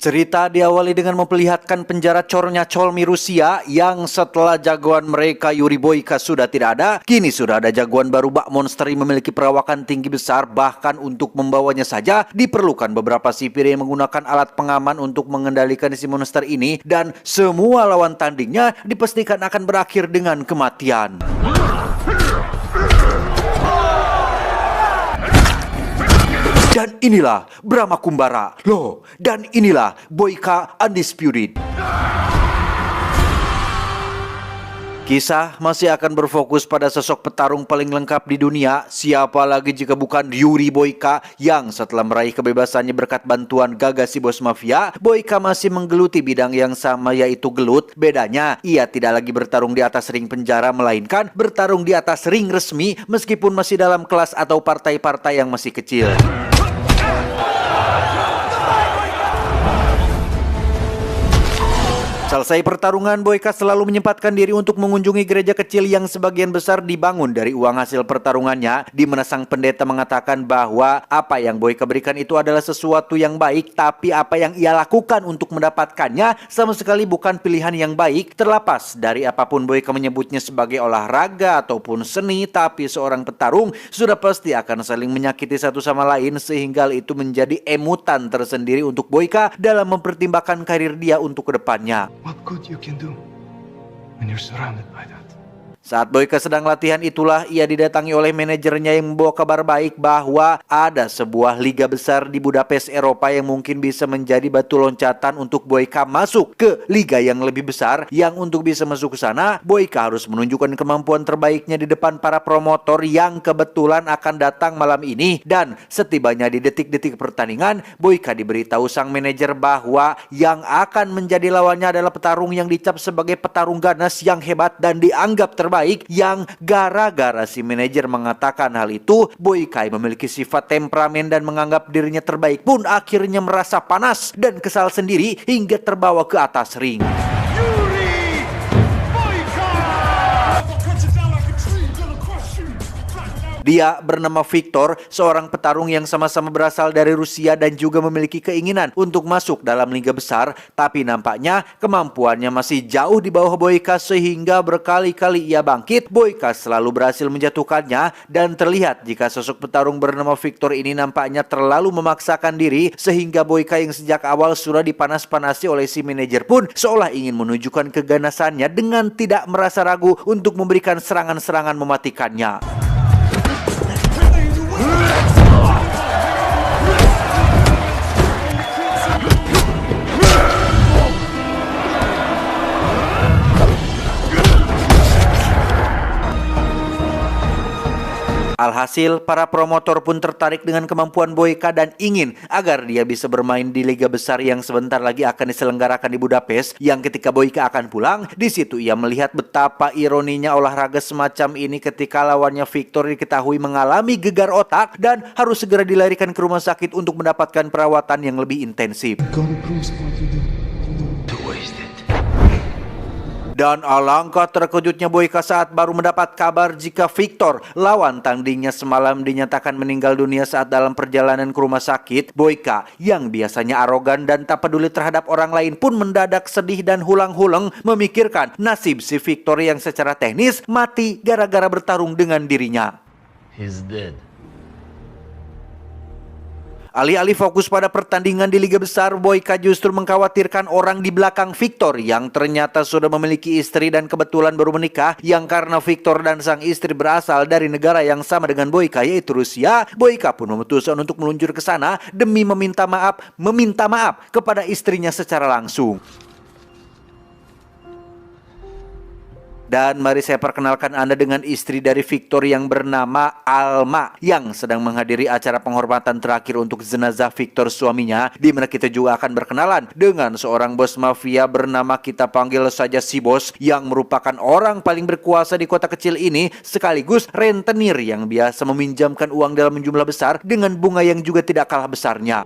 Cerita diawali dengan memperlihatkan penjara cornya Cholmi Rusia yang setelah jagoan mereka Yuri Boyka sudah tidak ada, kini sudah ada jagoan baru Bak Monster yang memiliki perawakan tinggi besar, bahkan untuk membawanya saja diperlukan beberapa sipir yang menggunakan alat pengaman untuk mengendalikan si monster ini, dan semua lawan tandingnya dipastikan akan berakhir dengan kematian. Dan inilah Brahma Kumbara. Loh, dan inilah Boyka Undisputed. Kisah masih akan berfokus pada sosok petarung paling lengkap di dunia. Siapa lagi jika bukan Yuri Boyka yang setelah meraih kebebasannya berkat bantuan Gaga si bos mafia, Boyka masih menggeluti bidang yang sama, yaitu gelut. Bedanya, ia tidak lagi bertarung di atas ring penjara, melainkan bertarung di atas ring resmi meskipun masih dalam kelas atau partai-partai yang masih kecil. Selesai pertarungan, Boyka selalu menyempatkan diri untuk mengunjungi gereja kecil yang sebagian besar dibangun dari uang hasil pertarungannya, di mana sang pendeta mengatakan bahwa apa yang Boyka berikan itu adalah sesuatu yang baik, tapi apa yang ia lakukan untuk mendapatkannya sama sekali bukan pilihan yang baik. Terlepas dari apapun Boyka menyebutnya sebagai olahraga ataupun seni, tapi seorang petarung sudah pasti akan saling menyakiti satu sama lain, sehingga itu menjadi emutan tersendiri untuk Boyka dalam mempertimbangkan karir dia untuk kedepannya. What good you can do when you're surrounded by that? Saat Boyka sedang latihan itulah ia didatangi oleh manajernya yang membawa kabar baik bahwa ada sebuah liga besar di Budapest, Eropa yang mungkin bisa menjadi batu loncatan untuk Boyka masuk ke liga yang lebih besar, yang untuk bisa masuk ke sana Boyka harus menunjukkan kemampuan terbaiknya di depan para promotor yang kebetulan akan datang malam ini. Dan setibanya di detik-detik pertandingan, Boyka diberitahu sang manajer bahwa yang akan menjadi lawannya adalah petarung yang dicap sebagai petarung ganas yang hebat dan dianggap terbaik, yang gara-gara si manajer mengatakan hal itu, Boyka memiliki sifat temperamen dan menganggap dirinya terbaik pun akhirnya merasa panas dan kesal sendiri hingga terbawa ke atas ring. Dia bernama Victor, seorang petarung yang sama-sama berasal dari Rusia dan juga memiliki keinginan untuk masuk dalam liga besar, tapi nampaknya kemampuannya masih jauh di bawah Boyka sehingga berkali-kali ia bangkit. Boyka selalu berhasil menjatuhkannya, dan terlihat jika sosok petarung bernama Victor ini nampaknya terlalu memaksakan diri sehingga Boyka yang sejak awal sudah dipanas-panasi oleh si manajer pun seolah ingin menunjukkan keganasannya dengan tidak merasa ragu untuk memberikan serangan-serangan mematikannya. Alhasil, para promotor pun tertarik dengan kemampuan Boyka dan ingin agar dia bisa bermain di liga besar yang sebentar lagi akan diselenggarakan di Budapest. Yang ketika Boyka akan pulang, di situ ia melihat betapa ironinya olahraga semacam ini ketika lawannya Victor diketahui mengalami gegar otak dan harus segera dilarikan ke rumah sakit untuk mendapatkan perawatan yang lebih intensif. Dan alangkah terkejutnya Boyka saat baru mendapat kabar jika Victor, lawan tandingnya semalam, dinyatakan meninggal dunia saat dalam perjalanan ke rumah sakit. Boyka yang biasanya arogan dan tak peduli terhadap orang lain pun mendadak sedih dan hulang-hulang memikirkan nasib si Victor yang secara teknis mati gara-gara bertarung dengan dirinya. He's dead. Alih-alih fokus pada pertandingan di liga besar, Boyka justru mengkhawatirkan orang di belakang Victor yang ternyata sudah memiliki istri dan kebetulan baru menikah. Yang karena Victor dan sang istri berasal dari negara yang sama dengan Boyka, yaitu Rusia, Boyka pun memutuskan untuk meluncur ke sana demi meminta maaf kepada istrinya secara langsung. Dan mari saya perkenalkan Anda dengan istri dari Victor yang bernama Alma, yang sedang menghadiri acara penghormatan terakhir untuk jenazah Victor suaminya, di mana kita juga akan berkenalan dengan seorang bos mafia bernama, kita panggil saja si bos, yang merupakan orang paling berkuasa di kota kecil ini, sekaligus rentenir yang biasa meminjamkan uang dalam jumlah besar dengan bunga yang juga tidak kalah besarnya.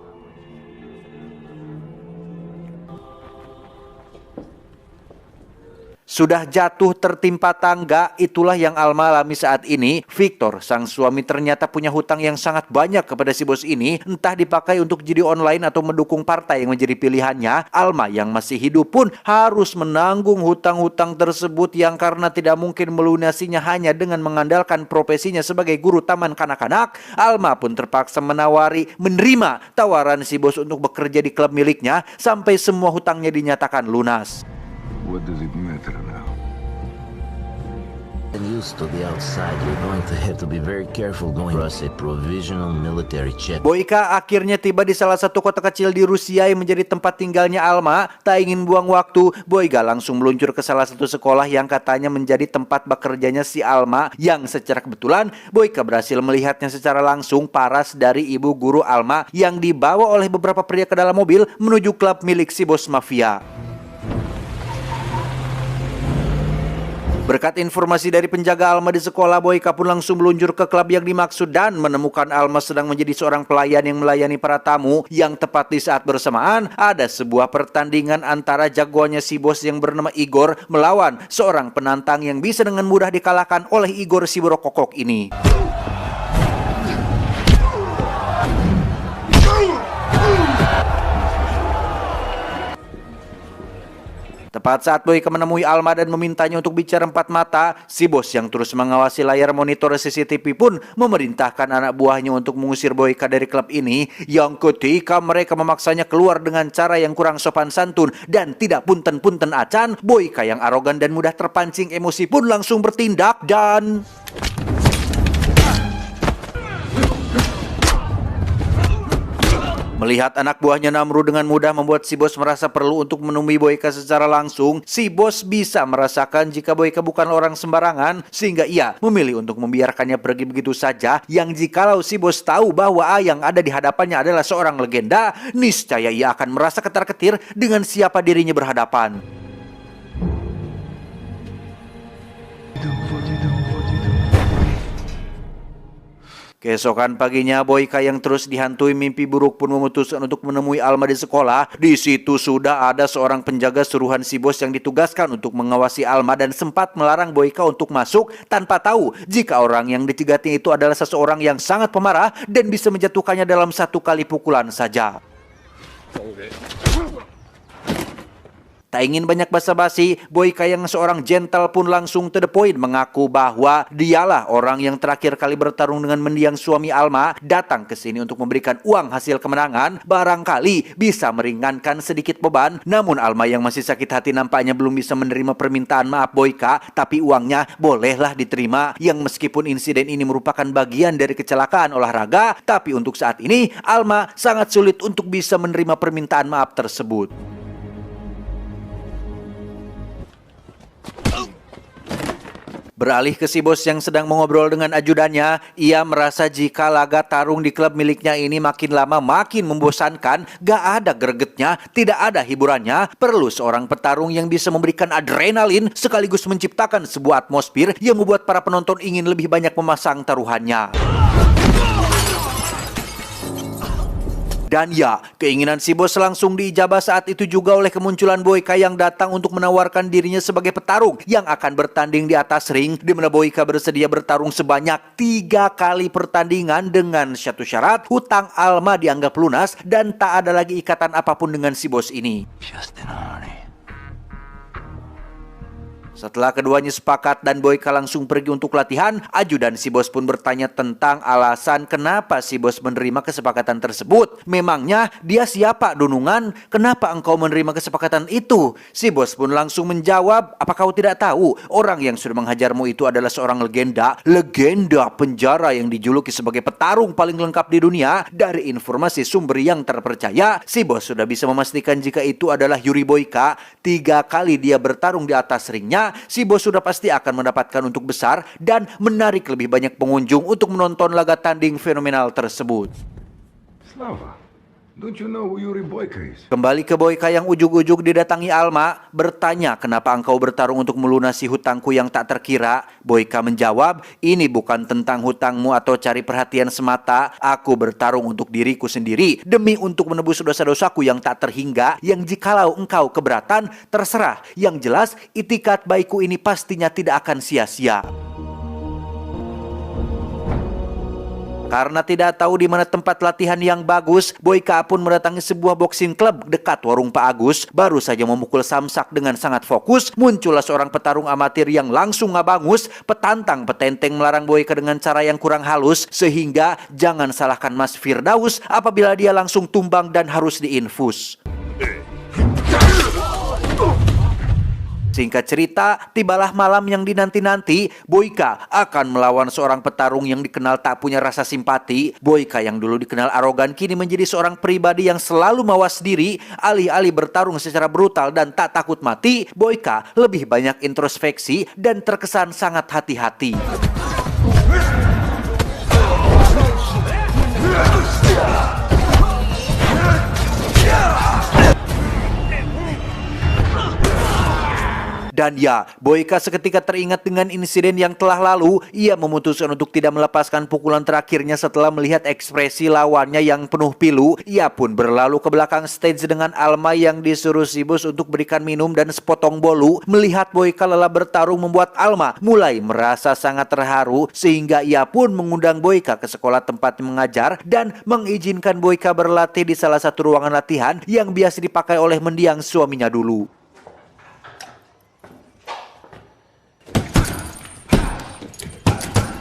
Sudah jatuh tertimpa tangga, itulah yang Alma alami saat ini. Victor, sang suami, ternyata punya hutang yang sangat banyak kepada si bos ini, entah dipakai untuk judi online atau mendukung partai yang menjadi pilihannya. Alma yang masih hidup pun harus menanggung hutang-hutang tersebut yang karena tidak mungkin melunasinya hanya dengan mengandalkan profesinya sebagai guru taman kanak-kanak. Alma pun terpaksa menerima tawaran si bos untuk bekerja di klub miliknya sampai semua hutangnya dinyatakan lunas. What does it matter now? And used to the outside, you're going to have to be very careful going across a provisional military check. Boyka akhirnya tiba di salah satu kota kecil di Rusia yang menjadi tempat tinggalnya Alma. Tak ingin buang waktu, Boyka langsung meluncur ke salah satu sekolah yang katanya menjadi tempat bekerjanya si Alma, yang secara kebetulan Boyka berhasil melihatnya secara langsung paras dari ibu guru Alma yang dibawa oleh beberapa pria ke dalam mobil menuju klub milik si bos mafia. Berkat informasi dari penjaga Alma di sekolah, Boyka pun langsung meluncur ke klub yang dimaksud dan menemukan Alma sedang menjadi seorang pelayan yang melayani para tamu. Yang tepat di saat bersamaan ada sebuah pertandingan antara jagoannya si bos yang bernama Igor melawan seorang penantang yang bisa dengan mudah dikalahkan oleh Igor si Borokokok ini. Tepat saat Boyka menemui Alma dan memintanya untuk bicara empat mata, si bos yang terus mengawasi layar monitor CCTV pun memerintahkan anak buahnya untuk mengusir Boyka dari klub ini, yang ketika mereka memaksanya keluar dengan cara yang kurang sopan santun dan tidak punten-punten acan, Boyka yang arogan dan mudah terpancing emosi pun langsung bertindak dan... Melihat anak buahnya Namru dengan mudah membuat si bos merasa perlu untuk menemui Boyka secara langsung. Si bos bisa merasakan jika Boyka bukan orang sembarangan, sehingga ia memilih untuk membiarkannya pergi begitu saja. Yang jikalau si bos tahu bahwa yang ada di hadapannya adalah seorang legenda, niscaya ia akan merasa ketar-ketir dengan siapa dirinya berhadapan. Keesokan paginya, Boyka yang terus dihantui mimpi buruk pun memutuskan untuk menemui Alma di sekolah. Di situ sudah ada seorang penjaga suruhan si bos yang ditugaskan untuk mengawasi Alma dan sempat melarang Boyka untuk masuk tanpa tahu jika orang yang dicegatnya itu adalah seseorang yang sangat pemarah dan bisa menjatuhkannya dalam satu kali pukulan saja. Tak ingin banyak basa-basi, Boyka yang seorang gentle pun langsung to the point mengaku bahwa dialah orang yang terakhir kali bertarung dengan mendiang suami Alma, datang ke sini untuk memberikan uang hasil kemenangan, barangkali bisa meringankan sedikit beban. Namun Alma yang masih sakit hati nampaknya belum bisa menerima permintaan maaf Boyka, tapi uangnya bolehlah diterima, yang meskipun insiden ini merupakan bagian dari kecelakaan olahraga, tapi untuk saat ini Alma sangat sulit untuk bisa menerima permintaan maaf tersebut. Beralih ke si bos yang sedang mengobrol dengan ajudannya, ia merasa jika laga tarung di klub miliknya ini makin lama makin membosankan, gak ada gregetnya, tidak ada hiburannya, perlu seorang petarung yang bisa memberikan adrenalin sekaligus menciptakan sebuah atmosfer yang membuat para penonton ingin lebih banyak memasang taruhannya. Dan ya, keinginan si bos langsung diijabah saat itu juga oleh kemunculan Boyka yang datang untuk menawarkan dirinya sebagai petarung yang akan bertanding di atas ring, di mana Boyka bersedia bertarung sebanyak 3 kali pertandingan dengan satu syarat, hutang Alma dianggap lunas dan tak ada lagi ikatan apapun dengan si bos ini. Setelah keduanya sepakat dan Boyka langsung pergi untuk latihan, ajudan si bos pun bertanya tentang alasan kenapa si bos menerima kesepakatan tersebut. Memangnya dia siapa, Dunungan? Kenapa engkau menerima kesepakatan itu? Si bos pun langsung menjawab, apa kau tidak tahu orang yang sudah menghajarmu itu adalah seorang legenda penjara yang dijuluki sebagai petarung paling lengkap di dunia. Dari informasi sumber yang terpercaya, si bos sudah bisa memastikan jika itu adalah Yuri Boyka. 3 kali dia bertarung di atas ringnya, si bos sudah pasti akan mendapatkan untung besar dan menarik lebih banyak pengunjung untuk menonton laga tanding fenomenal tersebut. Slava, Don't you know who Yuri Boyka is? Kembali ke Boyka yang ujug-ujug didatangi Alma, bertanya kenapa engkau bertarung untuk melunasi hutangku yang tak terkira. Boyka menjawab, ini bukan tentang hutangmu atau cari perhatian semata. Aku bertarung untuk diriku sendiri, demi untuk menebus dosa-dosaku yang tak terhingga, yang jikalau engkau keberatan, terserah. Yang jelas, itikat baikku ini pastinya tidak akan sia-sia. Karena tidak tahu di mana tempat latihan yang bagus, Boyka pun mendatangi sebuah boxing club dekat warung Pak Agus. Baru saja memukul samsak dengan sangat fokus, muncullah seorang petarung amatir yang langsung ngabangus, petantang petenteng melarang Boyka dengan cara yang kurang halus, sehingga jangan salahkan Mas Firdaus apabila dia langsung tumbang dan harus diinfus. Singkat cerita, tibalah malam yang dinanti-nanti. Boyka akan melawan seorang petarung yang dikenal tak punya rasa simpati. Boyka yang dulu dikenal arogan kini menjadi seorang pribadi yang selalu mawas diri. Alih-alih bertarung secara brutal dan tak takut mati, Boyka lebih banyak introspeksi dan terkesan sangat hati-hati. Dan ya, Boyka seketika teringat dengan insiden yang telah lalu. Ia memutuskan untuk tidak melepaskan pukulan terakhirnya setelah melihat ekspresi lawannya yang penuh pilu. Ia pun berlalu ke belakang stage dengan Alma yang disuruh si bos untuk berikan minum dan sepotong bolu. Melihat Boyka lelah bertarung membuat Alma mulai merasa sangat terharu, sehingga ia pun mengundang Boyka ke sekolah tempat mengajar dan mengizinkan Boyka berlatih di salah satu ruangan latihan yang biasa dipakai oleh mendiang suaminya dulu.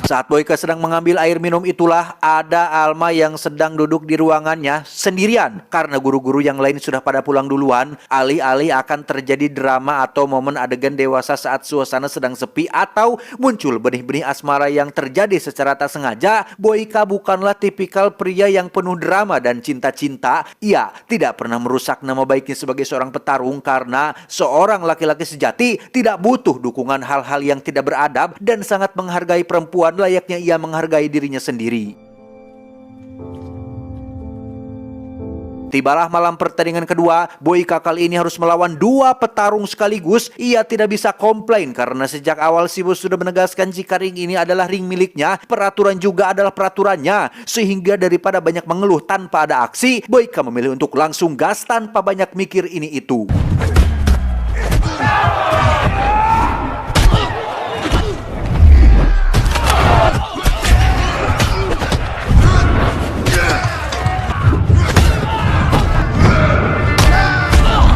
Saat Boyka sedang mengambil air minum itulah ada Alma yang sedang duduk di ruangannya sendirian. Karena guru-guru yang lain sudah pada pulang duluan, alih-alih akan terjadi drama atau momen adegan dewasa saat suasana sedang sepi atau muncul benih-benih asmara yang terjadi secara tak sengaja, Boyka bukanlah tipikal pria yang penuh drama dan cinta-cinta. Ia tidak pernah merusak nama baiknya sebagai seorang petarung karena seorang laki-laki sejati tidak butuh dukungan hal-hal yang tidak beradab dan sangat menghargai perempuan layaknya ia menghargai dirinya sendiri. Tibalah malam pertandingan kedua, Boyka kali ini harus melawan dua petarung sekaligus. Ia tidak bisa komplain karena sejak awal si bos sudah menegaskan jika ring ini adalah ring miliknya, peraturan juga adalah peraturannya. Sehingga daripada banyak mengeluh tanpa ada aksi, Boyka memilih untuk langsung gas tanpa banyak mikir ini itu.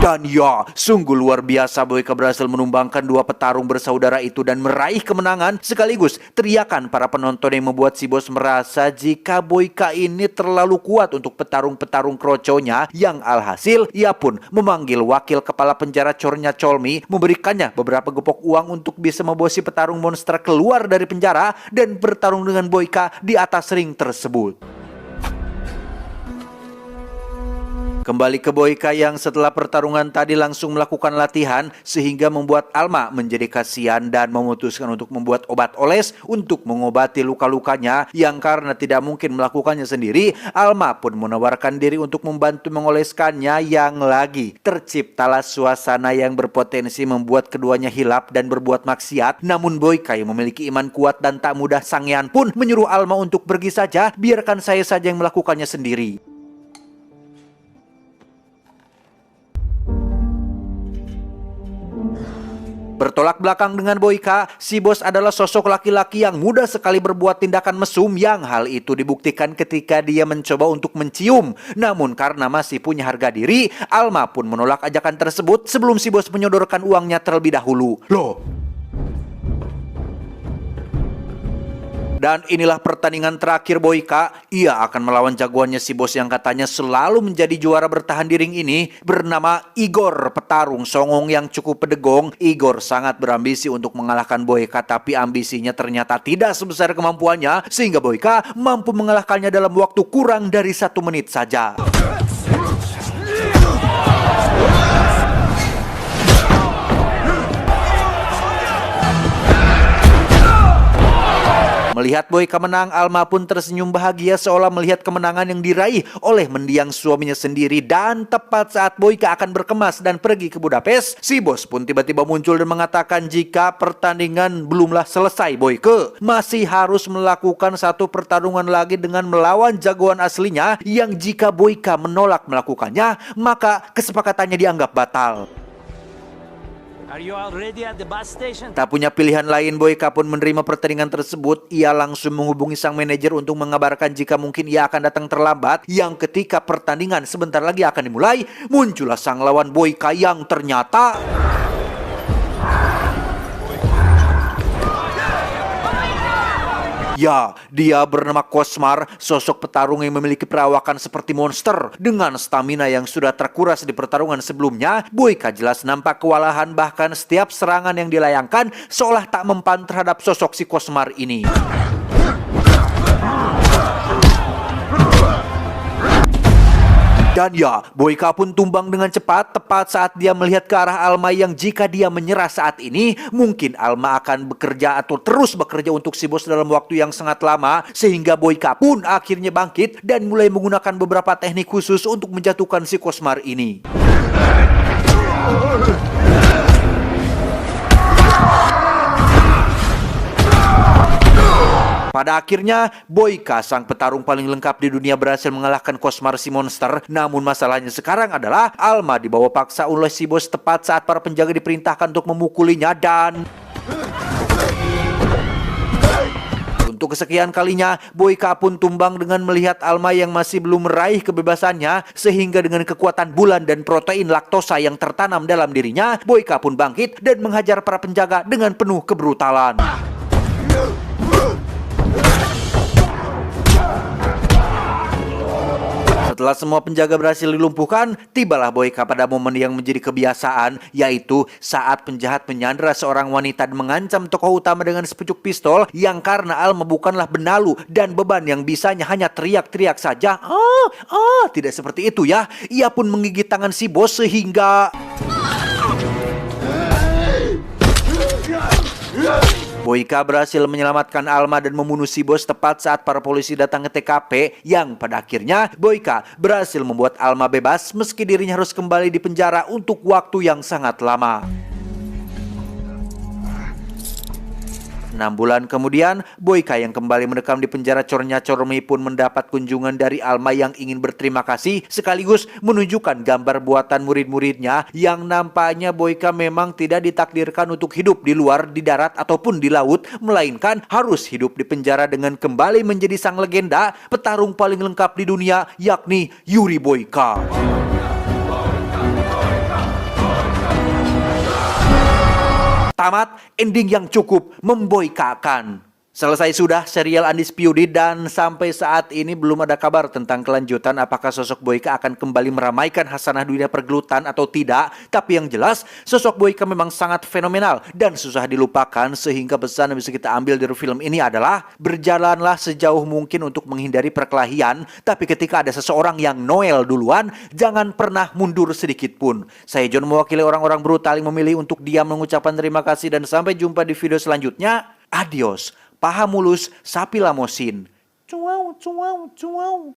Dan ya, sungguh luar biasa Boyka berhasil menumbangkan dua petarung bersaudara itu dan meraih kemenangan. Sekaligus teriakan para penonton yang membuat si bos merasa jika Boyka ini terlalu kuat untuk petarung-petarung kroconya. Yang alhasil, ia pun memanggil wakil kepala penjara Cornya Colmi, memberikannya beberapa gepok uang untuk bisa membawa si petarung monster keluar dari penjara dan bertarung dengan Boyka di atas ring tersebut. Kembali ke Boyka yang setelah pertarungan tadi langsung melakukan latihan sehingga membuat Alma menjadi kasihan dan memutuskan untuk membuat obat oles untuk mengobati luka-lukanya yang karena tidak mungkin melakukannya sendiri. Alma pun menawarkan diri untuk membantu mengoleskannya yang lagi terciptalah suasana yang berpotensi membuat keduanya hilap dan berbuat maksiat. Namun Boyka yang memiliki iman kuat dan tak mudah sangean pun menyuruh Alma untuk pergi saja, biarkan saya saja yang melakukannya sendiri. Bertolak belakang dengan Boyka, si bos adalah sosok laki-laki yang mudah sekali berbuat tindakan mesum yang hal itu dibuktikan ketika dia mencoba untuk mencium. Namun karena masih punya harga diri, Alma pun menolak ajakan tersebut sebelum si bos menyodorkan uangnya terlebih dahulu. Loh! Dan inilah pertandingan terakhir Boyka. Ia akan melawan jagoannya si bos yang katanya selalu menjadi juara bertahan di ring ini, bernama Igor, petarung songong yang cukup pedegong. Igor sangat berambisi untuk mengalahkan Boyka, tapi ambisinya ternyata tidak sebesar kemampuannya, sehingga Boyka mampu mengalahkannya dalam waktu kurang dari 1 menit saja. Melihat Boyka menang, Alma pun tersenyum bahagia seolah melihat kemenangan yang diraih oleh mendiang suaminya sendiri. Dan tepat saat Boyka akan berkemas dan pergi ke Budapest, si bos pun tiba-tiba muncul dan mengatakan jika pertandingan belumlah selesai, Boyka masih harus melakukan satu pertarungan lagi dengan melawan jagoan aslinya yang jika Boyka menolak melakukannya, maka kesepakatannya dianggap batal. Are you already at the bus station? Tak punya pilihan lain, Boyka pun menerima pertandingan tersebut. Ia langsung menghubungi sang manajer untuk mengabarkan jika mungkin ia akan datang terlambat. Yang ketika pertandingan sebentar lagi akan dimulai, muncullah sang lawan Boyka yang ternyata ya, dia bernama Cosmar, sosok petarung yang memiliki perawakan seperti monster. Dengan stamina yang sudah terkuras di pertarungan sebelumnya, Boyka jelas nampak kewalahan, bahkan setiap serangan yang dilayangkan seolah tak mempan terhadap sosok si Cosmar ini. Dan ya, Boyka pun tumbang dengan cepat tepat saat dia melihat ke arah Alma yang jika dia menyerah saat ini, mungkin Alma akan bekerja atau terus bekerja untuk si bos dalam waktu yang sangat lama, sehingga Boyka pun akhirnya bangkit dan mulai menggunakan beberapa teknik khusus untuk menjatuhkan si Cosmar ini. Pada akhirnya, Boyka, sang petarung paling lengkap di dunia, berhasil mengalahkan Cosmar si monster. Namun masalahnya sekarang adalah Alma dibawa paksa oleh si bos tepat saat para penjaga diperintahkan untuk memukulinya dan untuk kesekian kalinya, Boyka pun tumbang dengan melihat Alma yang masih belum meraih kebebasannya, sehingga dengan kekuatan bulan dan protein laktosa yang tertanam dalam dirinya, Boyka pun bangkit dan menghajar para penjaga dengan penuh kebrutalan. Setelah semua penjaga berhasil dilumpuhkan, tibalah Boyka pada momen yang menjadi kebiasaan, yaitu saat penjahat menyandera seorang wanita dan mengancam tokoh utama dengan sepucuk pistol yang karena Alma bukanlah benalu dan beban yang bisanya hanya teriak-teriak saja. Tidak seperti itu ya. Ia pun menggigit tangan si bos sehingga Boyka berhasil menyelamatkan Alma dan membunuh si bos tepat saat para polisi datang ke TKP, yang pada akhirnya Boyka berhasil membuat Alma bebas meski dirinya harus kembali di penjara untuk waktu yang sangat lama. 6 bulan kemudian, Boyka yang kembali mendekam di penjara Chornya Chormy pun mendapat kunjungan dari Alma yang ingin berterima kasih sekaligus menunjukkan gambar buatan murid-muridnya yang nampaknya Boyka memang tidak ditakdirkan untuk hidup di luar, di darat ataupun di laut, melainkan harus hidup di penjara dengan kembali menjadi sang legenda petarung paling lengkap di dunia, yakni Yuri Boyka. Tamat, ending yang cukup memboykakan. Selesai sudah serial Undisputed dan sampai saat ini belum ada kabar tentang kelanjutan apakah sosok Boyka akan kembali meramaikan hasanah dunia pergelutan atau tidak. Tapi yang jelas sosok Boyka memang sangat fenomenal dan susah dilupakan, sehingga pesan yang bisa kita ambil dari film ini adalah berjalanlah sejauh mungkin untuk menghindari perkelahian, tapi ketika ada seseorang yang Noel duluan, jangan pernah mundur sedikit pun. Saya John mewakili orang-orang brutal yang memilih untuk diam mengucapkan terima kasih dan sampai jumpa di video selanjutnya. Adios. Paha mulus, sapi lamosin. Cuau, cuau, cuau.